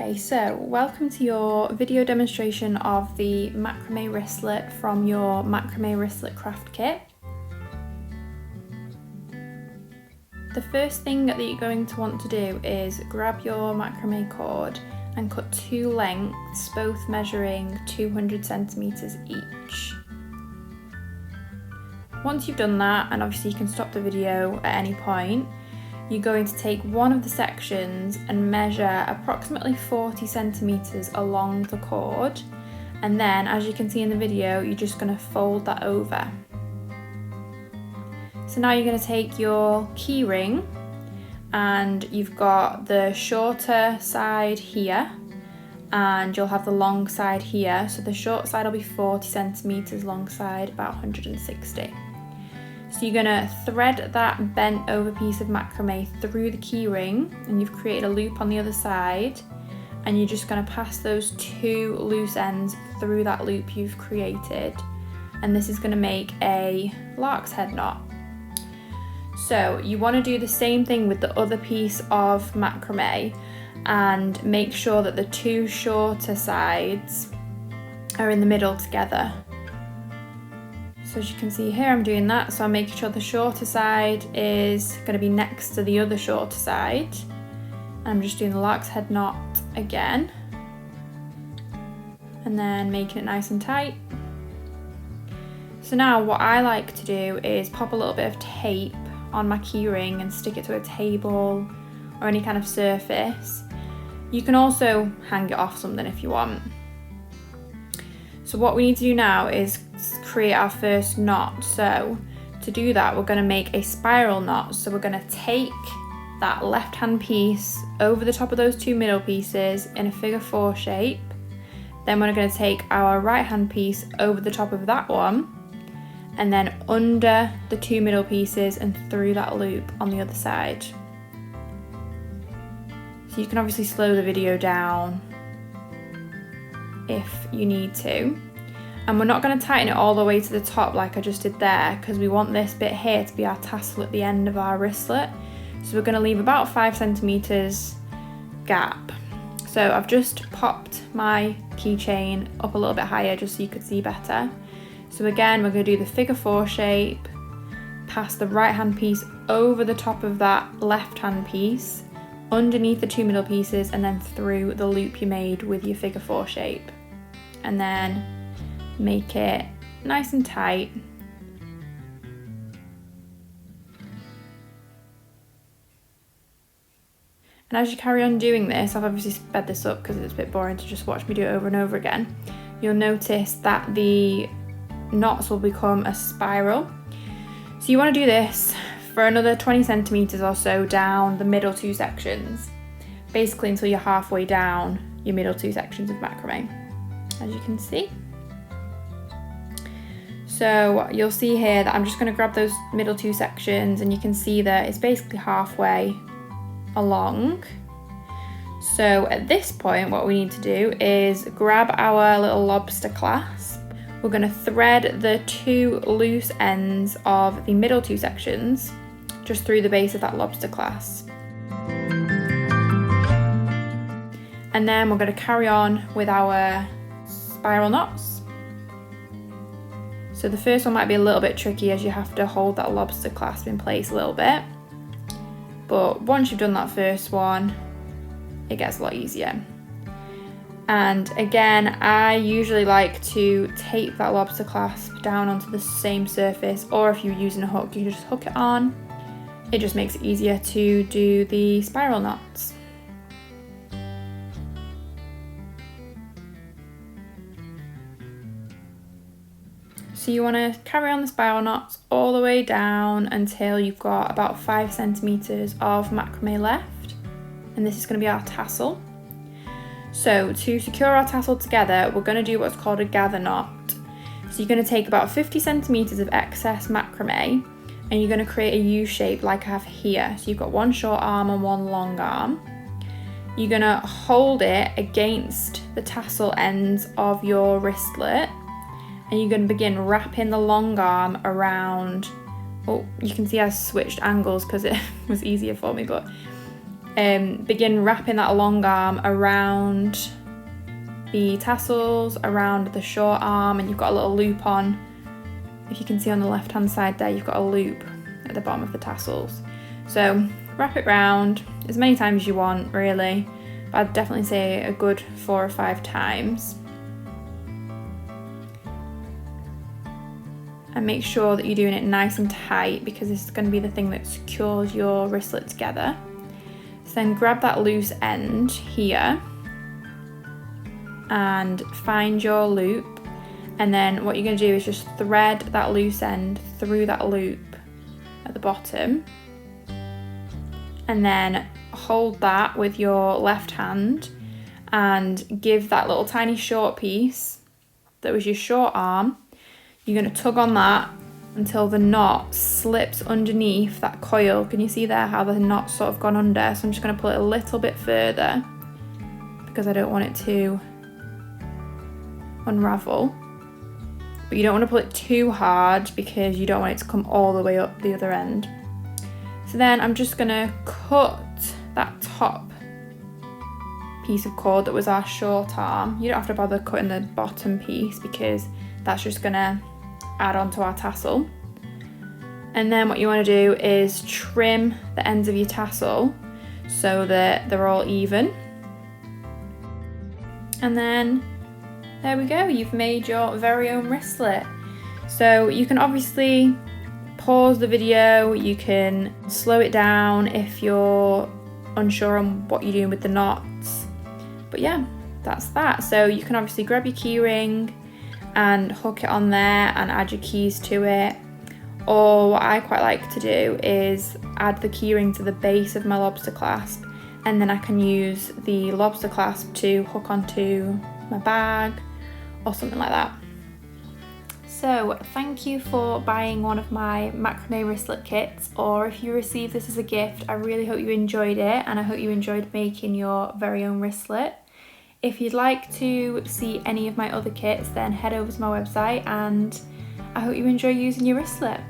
Okay, so welcome to your video demonstration of the Macrame Wristlet from your Macrame Wristlet craft kit. The first thing that you're going to want to do is grab your macrame cord and cut two lengths, both measuring 200 centimeters each. Once you've done that, and obviously you can stop the video at any point, you're going to take one of the sections and measure approximately 40 centimeters along the cord, and then, as you can see in the video, you're just going to fold that over. So now you're going to take your key ring, and you've got the shorter side here and you'll have the long side here. So the short side will be 40 centimeters, long side about 160. So you're going to thread that bent over piece of macrame through the key ring, and you've created a loop on the other side, and you're just going to pass those two loose ends through that loop you've created, and this is going to make a lark's head knot. So you want to do the same thing with the other piece of macrame and make sure that the two shorter sides are in the middle together. So as you can see here, I'm doing that, so I'm making sure the shorter side is going to be next to the other shorter side. I'm just doing the lark's head knot again, and then making it nice and tight. So now what I like to do is pop a little bit of tape on my key ring and stick it to a table or any kind of surface. You can also hang it off something if you want. So what we need to do now is create our first knot. So to do that, we're going to make a spiral knot. So we're going to take that left hand piece over the top of those two middle pieces in a figure 4 shape. Then we're going to take our right hand piece over the top of that one, and then under the two middle pieces and through that loop on the other side. So you can obviously slow the video down if you need to. And we're not going to tighten it all the way to the top like I just did there, because we want this bit here to be our tassel at the end of our wristlet. So we're going to leave about 5 centimeters gap. So I've just popped my keychain up a little bit higher just so you could see better. So again, we're going to do the figure 4 shape, pass the right hand piece over the top of that left hand piece, underneath the two middle pieces, and then through the loop you made with your figure 4 shape. And then make it nice and tight. And as you carry on doing this, I've obviously sped this up because it's a bit boring to just watch me do it over and over again. You'll notice that the knots will become a spiral. So you want to do this for another 20 centimeters or so down the middle two sections, basically until you're halfway down your middle two sections of macrame, as you can see. So you'll see here that I'm just going to grab those middle two sections, and you can see that it's basically halfway along. So at this point, what we need to do is grab our little lobster clasp. We're going to thread the two loose ends of the middle two sections just through the base of that lobster clasp. And then we're going to carry on with our spiral knots. So the first one might be a little bit tricky as you have to hold that lobster clasp in place a little bit. But once you've done that first one, it gets a lot easier. And again, I usually like to tape that lobster clasp down onto the same surface, or if you're using a hook, you can just hook it on. It just makes it easier to do the spiral knots. So you want to carry on the spiral knots all the way down until you've got about 5 centimeters of macrame left, and this is going to be our tassel. So to secure our tassel together, we're going to do what's called a gather knot. So you're going to take about 50 centimeters of excess macrame, and you're going to create a U shape like I have here. So you've got one short arm and one long arm. You're going to hold it against the tassel ends of your wristlet, and you're going to begin wrapping the long arm around. Oh, you can see I switched angles because it was easier for me, but begin wrapping that long arm around the tassels, around the short arm, and you've got a little loop on. If you can see on the left hand side there, you've got a loop at the bottom of the tassels. So wrap it round as many times as you want, really, but I'd definitely say a good 4 or 5 times. And make sure that you're doing it nice and tight, because this is going to be the thing that secures your wristlet together. So then grab that loose end here and find your loop, and then what you're going to do is just thread that loose end through that loop at the bottom, and then hold that with your left hand and give that little tiny short piece that was your short arm, you're going to tug on that until the knot slips underneath that coil. Can you see there how the knot's sort of gone under? So I'm just going to pull it a little bit further because I don't want it to unravel. But you don't want to pull it too hard because you don't want it to come all the way up the other end. So then I'm just going to cut that top piece of cord that was our short arm. You don't have to bother cutting the bottom piece because that's just going to add on to our tassel. And then what you want to do is trim the ends of your tassel so that they're all even. And then there we go, you've made your very own wristlet. So you can obviously pause the video, you can slow it down if you're unsure on what you're doing with the knots. But yeah, that's that. So you can obviously grab your key ring and hook it on there and add your keys to it. Or what I quite like to do is add the key ring to the base of my lobster clasp, and then I can use the lobster clasp to hook onto my bag or something like that. So thank you for buying one of my macrame wristlet kits, or if you received this as a gift, I really hope you enjoyed it, and I hope you enjoyed making your very own wristlet. If you'd like to see any of my other kits, then head over to my website, and I hope you enjoy using your wristlet.